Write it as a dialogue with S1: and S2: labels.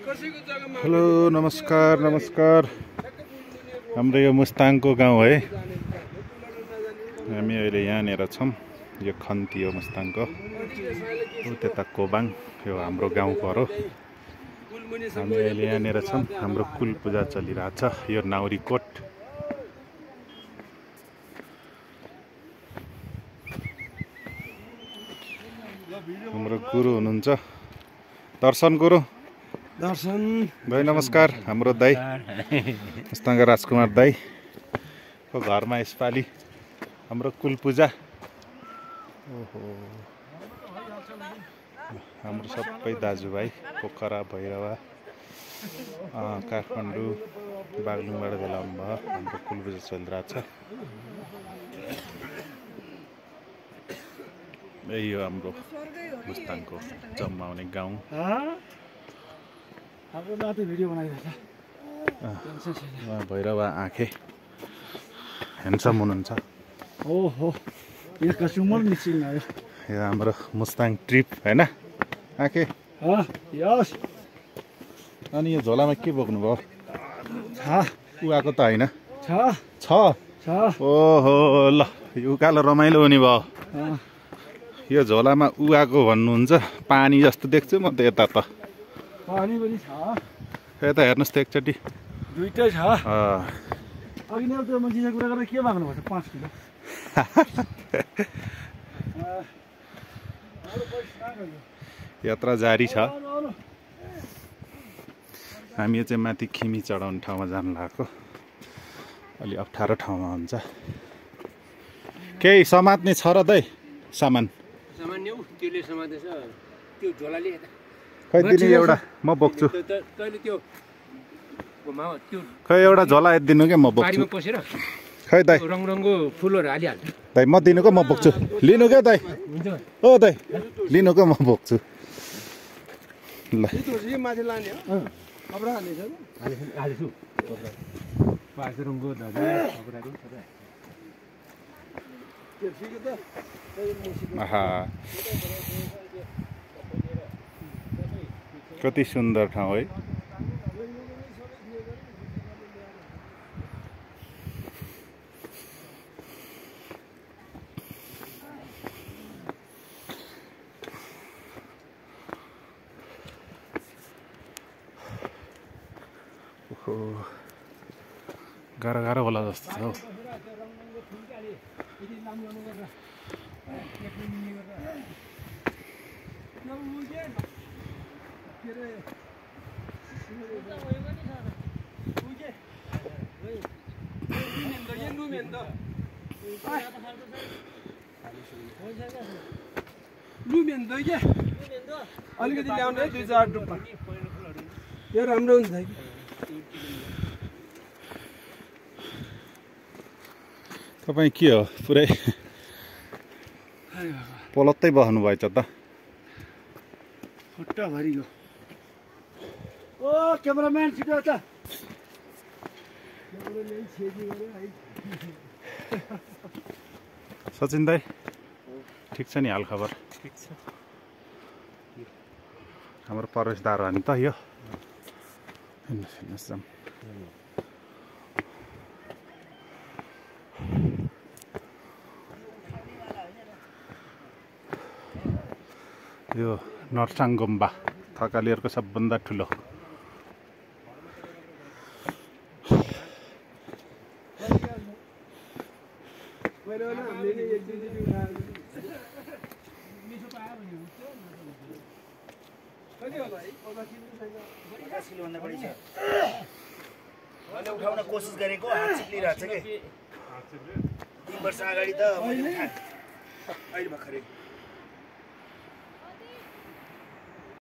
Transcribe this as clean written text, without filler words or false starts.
S1: hello नमस्कार नमस्कार हाम्रो यो मुस्ताङको गाउँ है हामी अहिले यहाँनिर छौं यो खन्ती हो मुस्ताङको त्यता कोबाङ यो हाम्रो गाउँको हो हामी अहिले यहाँनिर छौं हाम्रो कुल पूजा चलिरहेछ यो नाउरीकोट हाम्रो गुरु हुनुहुन्छ दर्शन गुरु
S2: दर्शन
S1: भाइ नमस्कार हाम्रो दाइ मुस्ताङका राजकुमार दाइ को घरमा यसपालि हाम्रो कुल पूजा ओहो हाम्रो सबै दाजुभाइ पोखरा भैरवा काठमाडौँ बागलुङबाट भेला हुनुभयो हाम्रो कुल पूजा चलिरहेछ यही हो हाम्रो मुस्ताङको जम्माउने गाउँ भैरवा आँखे ह्यान्डसम हुनुहुन्छ
S2: ओहो यो कस्टमर मिसिङ आयो
S1: यो हाम्रो मुस्ताङ ट्रिप हैन आँखे
S2: यस
S1: अनि यो झोलामा के बोक्नु भयो
S2: छ
S1: उहाँको त हैन
S2: छ
S1: छ
S2: छ
S1: ओहो ल यो उकालो रमाइलो हुने भयो यो झोलामा उहाँको भन्नुहुन्छ पानी जस्तो देख्छु म त यता त
S2: पानी पनि छ
S1: यता हेर्नुहोस् त एकचोटि
S2: दुईटै छ अघि नै त्यो मान्छेसँग कुरा गरेर के माग्नु पर्छ 5 किलो
S1: यात्रा जारी छ हामी चाहिँ माथि खिमी चढाउने ठाउँमा जानु लागेको अलि अप्ठ्यारो ठाउँमा हुन्छ केही समात्ने छ र दाइ सामान खै दिने एउटा म बोक्छु खै एउटा झोला दिनु क्या म बोक्छु खै दाइ
S2: रङरङको फुलहरु हालिहाल्छ
S1: दाइ म दिनुको म बोक्छु लिनु क्या दाइ ओ दाइ लिनुको म बोक्छु ल
S2: माथि लाने हो कपडा हाल्ने छ हाल्छु पाँचरङको दादा कपडाहरु
S1: आहा कति सुन्दर ठाउँ है गाह्रो गाह्रो होला जस्तो छ हौ
S2: अलिकति ल्याउने 2-4 टुप्पा यो राम्रो हुन्छ कि
S1: तपाईँ के हो पुरै पलत्तै बस्नु भएछ त
S2: खुट्टा भरिको ओ क्यामेराम्यान छिटो त
S1: सचिन दाइ ठिक छ नि हाल खबर
S2: ठिक छ
S1: हाम्रो प्रवेशद्वार हो नि त यो हेर्नुहोस् यो नर्साङ गुम्बा थकालीहरूको सबभन्दा ठुलो
S3: उठाउन कोसिस गरेको हात चिप्लिरहेछ के 3 वर्ष अगाडि त अहिले भर्खरै